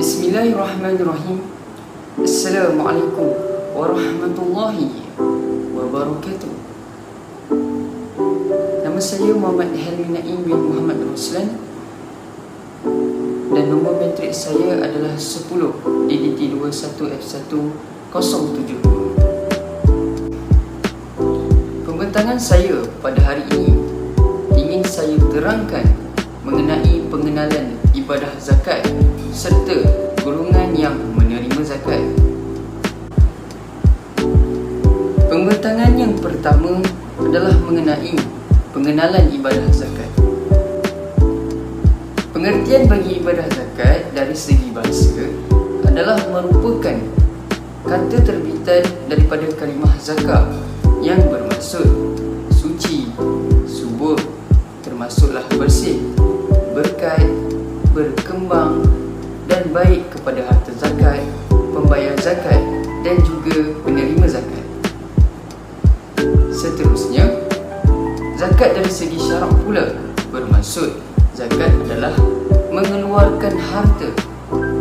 Bismillahirrahmanirrahim. Assalamualaikum warahmatullahi wabarakatuh. Nama saya Muhammad Helmi Naim bin Muhammad Ruslan dan nombor matrik saya adalah 10 DDT 21F107. Pembentangan saya pada hari ini ingin saya terangkan mengenai pengenalan ibadah zakat serta golongan yang menerima zakat. Pembentangan yang pertama adalah mengenai pengenalan ibadah zakat. Pengertian bagi ibadah zakat dari segi bahasa adalah merupakan kata terbitan daripada kalimah zakat yang bermaksud suci, subur, termasuklah bersih, berkat, berkembang dan baik kepada harta zakat, pembayar zakat dan juga penerima zakat. Seterusnya, zakat dari segi syarak pula bermaksud zakat adalah mengeluarkan harta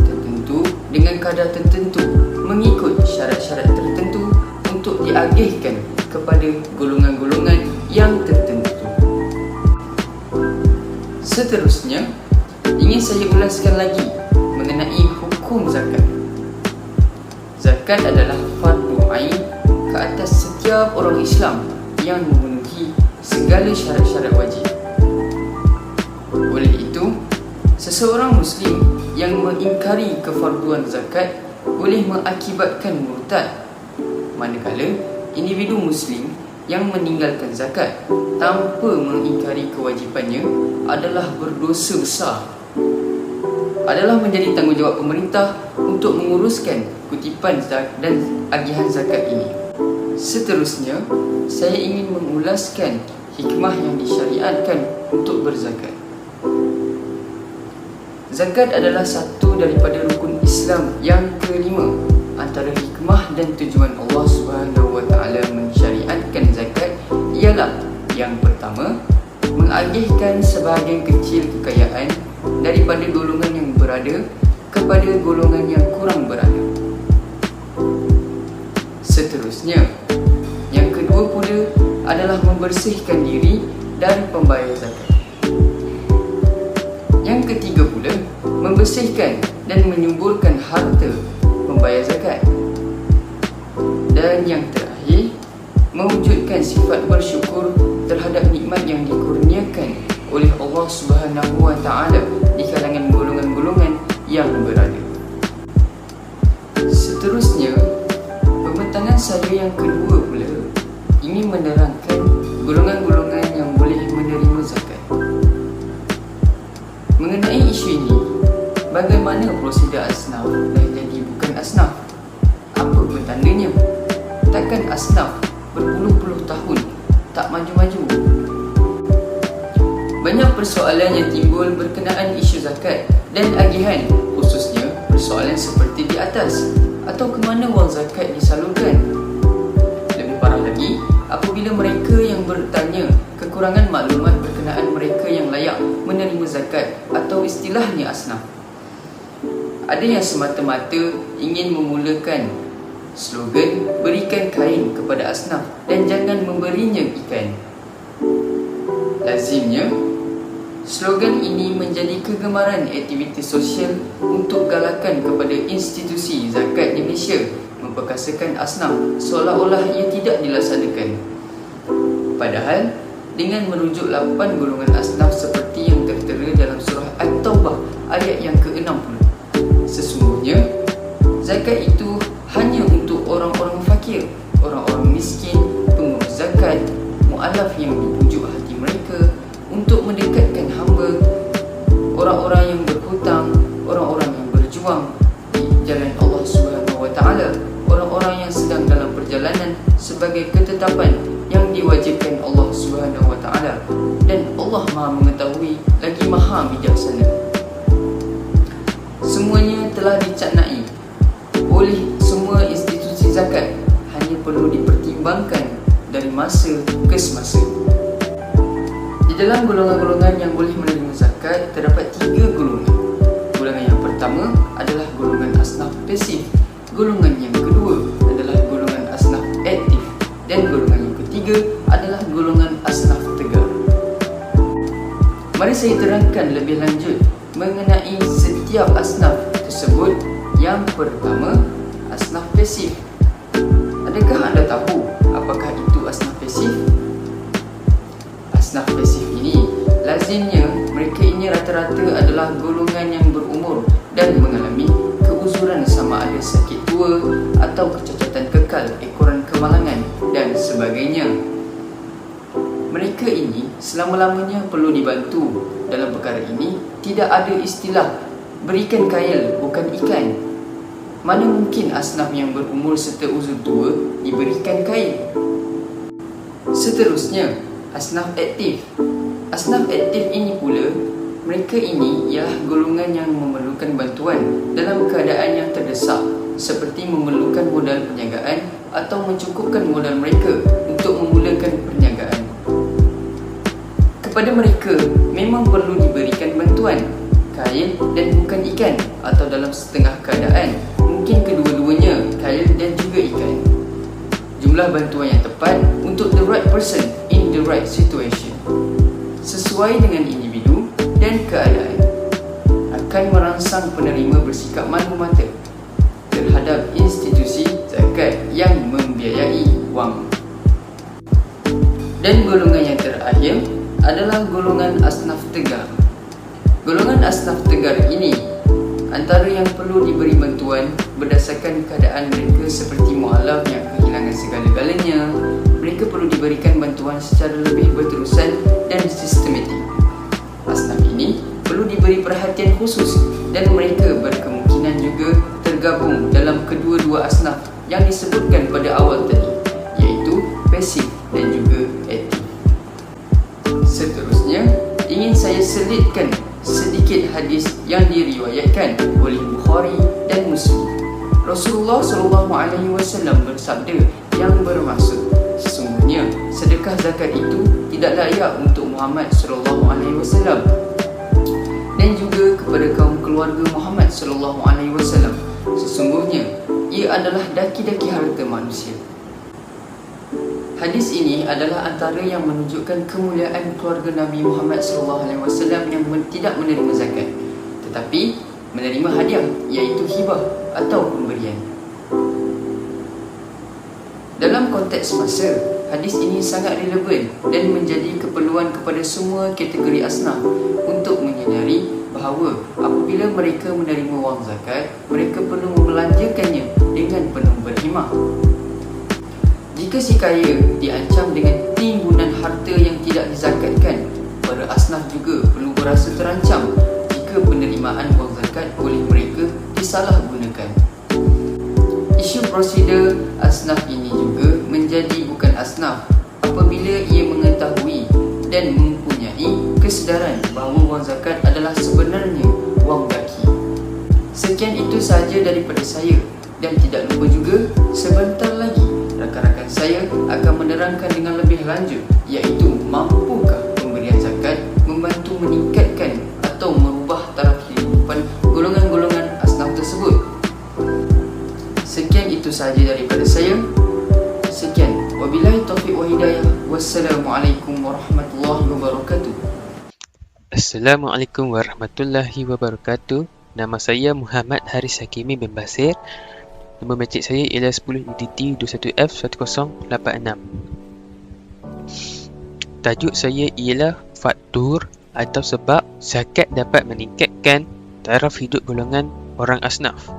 tertentu dengan kadar tertentu mengikut syarat-syarat tertentu untuk diagihkan kepada golongan-golongan yang tertentu. Seterusnya, ingin saya ulaskan lagi mengenai hukum zakat. Zakat adalah fardu ain ke atas setiap orang Islam yang memenuhi segala syarat-syarat wajib. Oleh itu, seseorang Muslim yang mengingkari kefarduan zakat boleh mengakibatkan murtad, manakala individu Muslim yang meninggalkan zakat tanpa mengingkari kewajipannya adalah berdosa besar. Adalah menjadi tanggungjawab pemerintah untuk menguruskan kutipan dan agihan zakat ini. Seterusnya, saya ingin mengulaskan hikmah yang disyariatkan untuk berzakat. Zakat adalah satu daripada rukun Islam yang kelima. Antara hikmah dan tujuan Allah SWT mensyariatkan zakat ialah yang pertama, mengagihkan sebahagian kecil kekayaan daripada golongan yang berada kepada golongan yang kurang berada. Seterusnya, yang kedua pula adalah membersihkan diri dari pembayar zakat. Yang ketiga pula, membersihkan dan menyuburkan harta pembayar zakat. Dan yang terakhir, mewujudkan sifat bersyukur terhadap nikmat yang dikurniakan oleh Allah SWT di kalangan golongan-golongan yang berada. Seterusnya, pembentangan saya yang kedua pula ingin menerangkan golongan-golongan yang boleh menerima zakat. Mengenai isu ini, bagaimana prosedur asnaf dah jadi bukan asnaf? Apa petandanya? Takkan asnaf berpuluh-puluh tahun tak maju-maju? Banyak persoalan yang timbul berkenaan isu zakat dan agihan, khususnya persoalan seperti di atas, atau ke mana wang zakat disalurkan. Lebih parah lagi, apabila mereka yang bertanya kekurangan maklumat berkenaan mereka yang layak menerima zakat atau istilahnya asnaf. Ada yang semata-mata ingin memulakan slogan berikan kain kepada asnaf dan jangan memberinya ikan. Lazimnya, slogan ini menjadi kegemaran aktiviti sosial untuk galakan kepada institusi zakat di Malaysia memperkasakan asnaf seolah-olah ia tidak dilaksanakan. Padahal, dengan merujuk 8 golongan asnaf seperti yang tertera dalam surah At-Taubah ayat yang ke-60, sesungguhnya zakat itu hanya untuk orang-orang fakir, orang-orang miskin, pengurus zakat, mu'alaf yang dipujuk hati mereka, untuk mendekatkan hamba, orang-orang yang berhutang, orang-orang yang berjuang di jalan Allah SWT, orang-orang yang sedang dalam perjalanan sebagai ketetapan yang diwajibkan Allah SWT, dan Allah Maha mengetahui lagi Maha bijaksana. Semuanya telah dicaknai oleh semua institusi zakat, hanya perlu dipertimbangkan dari masa ke semasa. Di dalam golongan-golongan yang boleh menerima zakat terdapat 3 golongan. Golongan yang pertama adalah menerangkan lebih lanjut mengenai setiap asnaf tersebut. Yang pertama, asnaf pasif. Adakah anda tahu apakah itu asnaf pasif? Asnaf pasif ini lazimnya mereka ini rata-rata adalah golongan yang berumur dan mengalami keuzuran sama ada sakit tua atau kecacatan kekal ekoran kemalangan dan sebagainya. Mereka ini selama-lamanya perlu dibantu. Dalam perkara ini tidak ada istilah berikan kail bukan ikan. Mana mungkin asnaf yang berumur serta uzur tua diberikan kail? Seterusnya, asnaf aktif. Asnaf aktif ini pula, mereka ini ialah golongan yang memerlukan bantuan dalam keadaan yang terdesak, seperti memerlukan modal perniagaan atau mencukupkan modal mereka untuk memulakan perniagaan. Kepada mereka memang perlu diberikan bantuan, kail dan bukan ikan, atau dalam setengah keadaan mungkin kedua-duanya, kail dan juga ikan. Jumlah bantuan yang tepat untuk the right person in the right situation, sesuai dengan individu dan keadaan, akan merangsang penerima bersikap malu mata terhadap institusi zakat yang membiayai wang. Dan golongan yang terakhir adalah golongan asnaf tegar. Golongan asnaf tegar ini antara yang perlu diberi bantuan berdasarkan keadaan mereka, seperti mualaf yang kehilangan segala-galanya. Mereka perlu diberikan bantuan secara lebih berterusan dan sistematik. Asnaf ini perlu diberi perhatian khusus dan mereka berkemungkinan juga tergabung dalam kedua-dua asnaf yang disebutkan pada awal tadi, iaitu pasif dan juga aktif. Seterusnya, ingin saya selitkan sedikit hadis yang diriwayatkan oleh Bukhari dan Muslim. Rasulullah SAW bersabda yang bermaksud, sesungguhnya sedekah zakat itu tidak layak untuk Muhammad SAW dan juga kepada kaum keluarga Muhammad SAW. Sesungguhnya ia adalah daki-daki harta manusia. Hadis ini adalah antara yang menunjukkan kemuliaan keluarga Nabi Muhammad SAW yang tidak menerima zakat, tetapi menerima hadiah, iaitu hibah atau pemberian. Dalam konteks masa, hadis ini sangat relevan dan menjadi keperluan kepada semua kategori asnaf untuk menyedari bahawa apabila mereka menerima wang zakat, mereka perlu membelanjakannya dengan penuh berhimah. Jika si kaya diancam dengan timbunan harta yang tidak dizakatkan, para asnaf juga perlu berasa terancam jika penerimaan wang zakat oleh mereka disalahgunakan. Isu prosedur asnaf ini juga menjadi bukan asnaf apabila ia mengetahui dan mempunyai kesedaran bahawa wang zakat adalah sebenarnya wang daki. Sekian itu sahaja daripada saya, dan tidak lupa juga sebentar lagi rakan-rakan saya akan menerangkan dengan lebih lanjut, iaitu mampukah pemberian zakat membantu meningkatkan atau merubah taraf kehidupan golongan-golongan asnaf tersebut. Sekian itu sahaja daripada saya. Sekian, wabillahi taufiq wa hidayah. Wassalamualaikum warahmatullahi wabarakatuh. Assalamualaikum warahmatullahi wabarakatuh. Nama saya Muhammad Haris Hakimi bin Basir. Nombor matrik saya ialah 10 UDT 21F1086. Tajuk saya ialah faktor atau sebab zakat dapat meningkatkan taraf hidup golongan orang asnaf.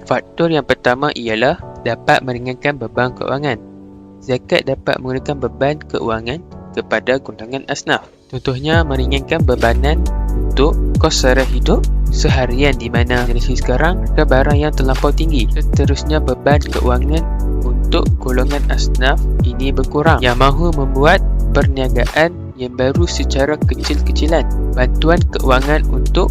Faktor yang pertama ialah dapat meringankan beban keuangan. Zakat dapat mengurangkan beban keuangan kepada golongan asnaf. Contohnya meringankan bebanan untuk kos sara hidup seharian di mana generasi sekarang ada barang yang terlampau tinggi. Seterusnya beban keuangan untuk golongan asnaf ini berkurang yang mahu membuat perniagaan yang baru secara kecil-kecilan. Bantuan keuangan untuk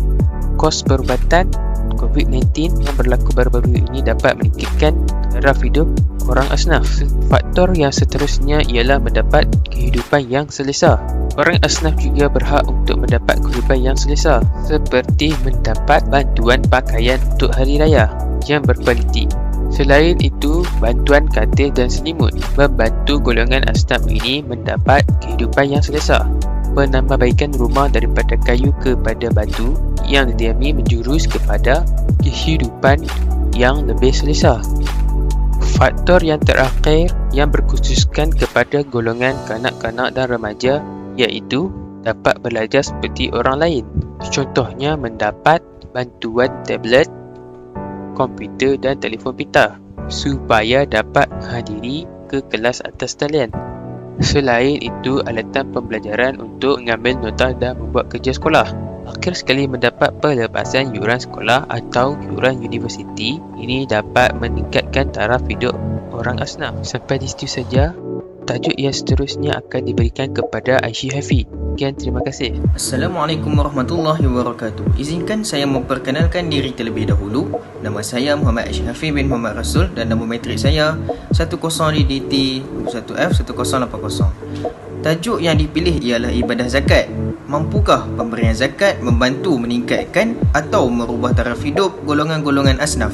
kos perubatan COVID-19 yang berlaku baru-baru ini dapat meningkatkan taraf hidup orang asnaf. Faktor yang seterusnya ialah mendapat kehidupan yang selesa. Orang asnaf juga berhak untuk mendapat kehidupan yang selesa, seperti mendapat bantuan pakaian untuk hari raya yang berkualiti. Selain itu, bantuan katil dan selimut membantu golongan asnaf ini mendapat kehidupan yang selesa. penambahbaikan rumah daripada kayu kepada batu yang didiami menjurus kepada kehidupan yang lebih selesa. Faktor yang terakhir yang berkhususkan kepada golongan kanak-kanak dan remaja iaitu dapat belajar seperti orang lain. Contohnya mendapat bantuan tablet, komputer dan telefon pintar supaya dapat menghadiri ke kelas atas talian. Selain itu, alatan pembelajaran untuk mengambil nota dan membuat kerja sekolah. Akhir sekali, mendapat pelepasan yuran sekolah atau yuran universiti. Ini dapat meningkatkan taraf hidup orang asnaf. Sampai di situ saja. Tajuk yang seterusnya akan diberikan kepada Aisyah Hafiz. Sekian, terima kasih. Assalamualaikum warahmatullahi wabarakatuh. Izinkan saya memperkenalkan diri terlebih dahulu. Nama saya Muhammad Aisyah Hafiz bin Muhammad Rasul dan nama matrik saya 10DDT 1F1080. Tajuk yang dipilih ialah ibadah zakat. Mampukah pemberian zakat membantu meningkatkan atau merubah taraf hidup golongan-golongan asnaf?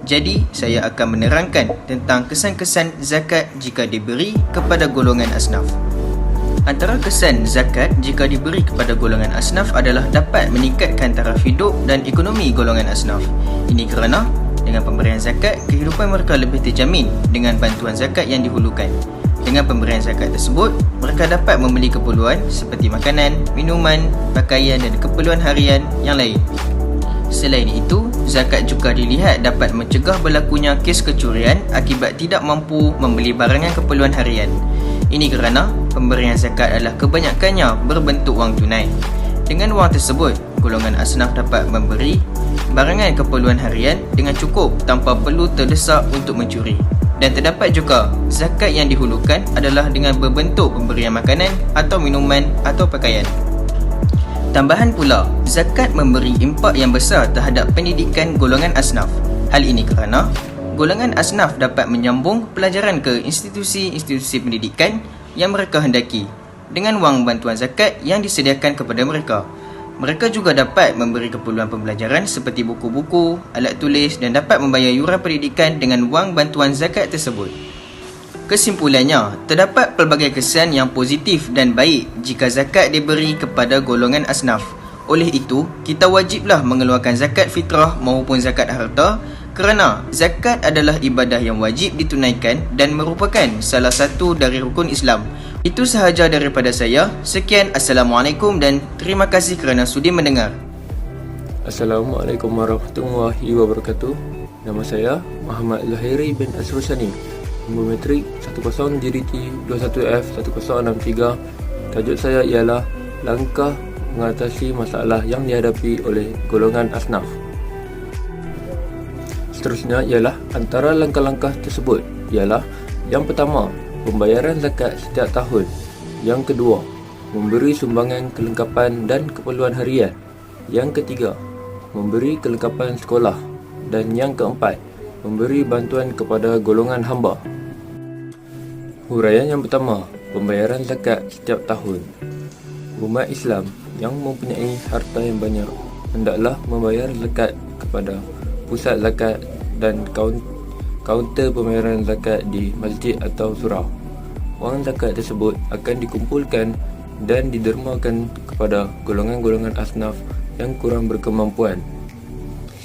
Jadi, saya akan menerangkan tentang kesan-kesan zakat jika diberi kepada golongan asnaf. Antara kesan zakat jika diberi kepada golongan asnaf adalah dapat meningkatkan taraf hidup dan ekonomi golongan asnaf. Ini kerana dengan pemberian zakat, kehidupan mereka lebih terjamin dengan bantuan zakat yang dihulukan. Dengan pemberian zakat tersebut, mereka dapat membeli keperluan seperti makanan, minuman, pakaian dan keperluan harian yang lain. Selain itu, zakat juga dilihat dapat mencegah berlakunya kes kecurian akibat tidak mampu membeli barangan keperluan harian. Ini kerana pemberian zakat adalah kebanyakannya berbentuk wang tunai. Dengan wang tersebut, golongan asnaf dapat memberi barangan keperluan harian dengan cukup tanpa perlu terdesak untuk mencuri. Dan terdapat juga zakat yang dihulukan adalah dengan berbentuk pemberian makanan atau minuman atau pakaian. Tambahan pula, zakat memberi impak yang besar terhadap pendidikan golongan asnaf. Hal ini kerana golongan asnaf dapat menyambung pelajaran ke institusi-institusi pendidikan yang mereka hendaki dengan wang bantuan zakat yang disediakan kepada mereka. Mereka juga dapat memberi keperluan pembelajaran seperti buku-buku, alat tulis dan dapat membayar yuran pendidikan dengan wang bantuan zakat tersebut. Kesimpulannya, terdapat pelbagai kesan yang positif dan baik jika zakat diberi kepada golongan asnaf. Oleh itu, kita wajiblah mengeluarkan zakat fitrah maupun zakat harta kerana zakat adalah ibadah yang wajib ditunaikan dan merupakan salah satu dari rukun Islam. Itu sahaja daripada saya. Sekian, Assalamualaikum dan terima kasih kerana sudi mendengar. Assalamualaikum warahmatullahi wabarakatuh. Nama saya Muhammad Zahiri bin Asrusani. Nombor matrik 10DDT 21F1063. Tajuk saya ialah langkah mengatasi masalah yang dihadapi oleh golongan asnaf. Seterusnya ialah antara langkah-langkah tersebut ialah yang pertama, pembayaran zakat setiap tahun. Yang kedua, memberi sumbangan kelengkapan dan keperluan harian. Yang ketiga, memberi kelengkapan sekolah. Dan yang keempat, memberi bantuan kepada golongan hamba. Huraian yang pertama, pembayaran zakat setiap tahun. Umat Islam yang mempunyai harta yang banyak hendaklah membayar zakat kepada pusat zakat dan kaunter pembayaran zakat di masjid atau surau. Wang zakat tersebut akan dikumpulkan dan didermakan kepada golongan-golongan asnaf yang kurang berkemampuan.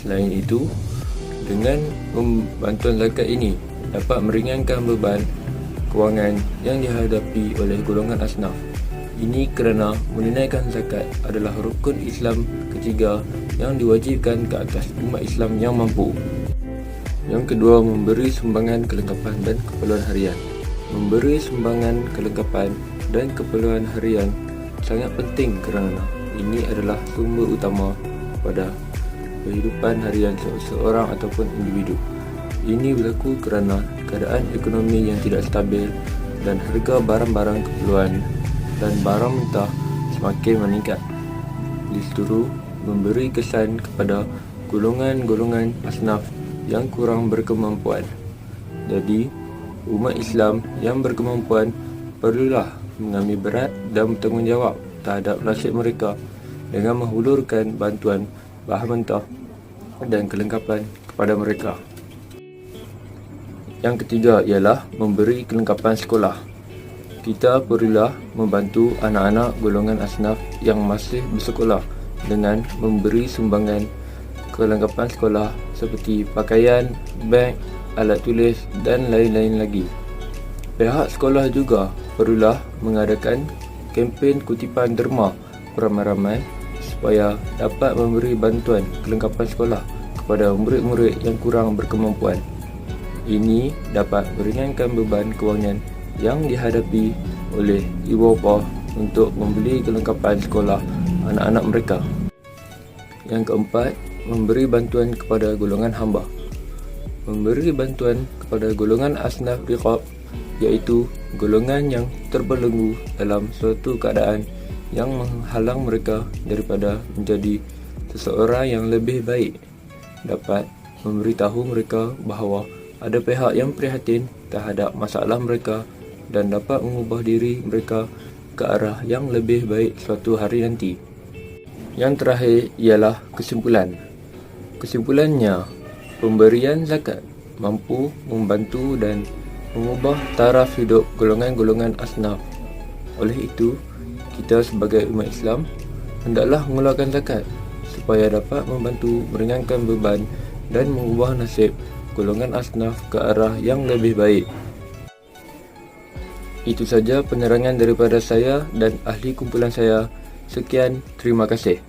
Selain itu, dengan bantuan zakat ini dapat meringankan beban kewangan yang dihadapi oleh golongan asnaf. Ini kerana menunaikan zakat adalah rukun Islam ketiga yang diwajibkan ke atas umat Islam yang mampu. Yang kedua, memberi sumbangan kelengkapan dan keperluan harian. Memberi sumbangan kelengkapan dan keperluan harian sangat penting kerana ini adalah sumber utama pada kehidupan harian seseorang ataupun individu. Ini berlaku kerana keadaan ekonomi yang tidak stabil dan harga barang-barang keperluan dan barang mentah semakin meningkat. Disuruh memberi kesan kepada golongan-golongan asnaf yang kurang berkemampuan. Jadi, umat Islam yang berkemampuan perlulah mengambil berat dan bertanggungjawab terhadap nasib mereka dengan menghulurkan bantuan bahan mentah dan kelengkapan kepada mereka. Yang ketiga ialah memberi kelengkapan sekolah. Kita perlulah membantu anak-anak golongan asnaf yang masih bersekolah dengan memberi sumbangan kelengkapan sekolah seperti pakaian, beg, alat tulis dan lain-lain lagi. Pihak sekolah juga perlulah mengadakan kempen kutipan derma beramai-ramai supaya dapat memberi bantuan kelengkapan sekolah kepada murid-murid yang kurang berkemampuan. Ini dapat meringankan beban kewangan yang dihadapi oleh ibu bapa untuk membeli kelengkapan sekolah anak-anak mereka. Yang keempat, memberi bantuan kepada golongan hamba. Memberi bantuan kepada golongan asnaf riqab, iaitu golongan yang terbelenggu dalam suatu keadaan yang menghalang mereka daripada menjadi seseorang yang lebih baik, dapat memberitahu mereka bahawa ada pihak yang prihatin terhadap masalah mereka dan dapat mengubah diri mereka ke arah yang lebih baik suatu hari nanti. Yang terakhir ialah kesimpulan. Kesimpulannya, pemberian zakat mampu membantu dan mengubah taraf hidup golongan-golongan asnaf. Oleh itu, kita sebagai umat Islam hendaklah mengeluarkan zakat supaya dapat membantu meringankan beban dan mengubah nasib golongan asnaf ke arah yang lebih baik. Itu saja penerangan daripada saya dan ahli kumpulan saya. Sekian, terima kasih.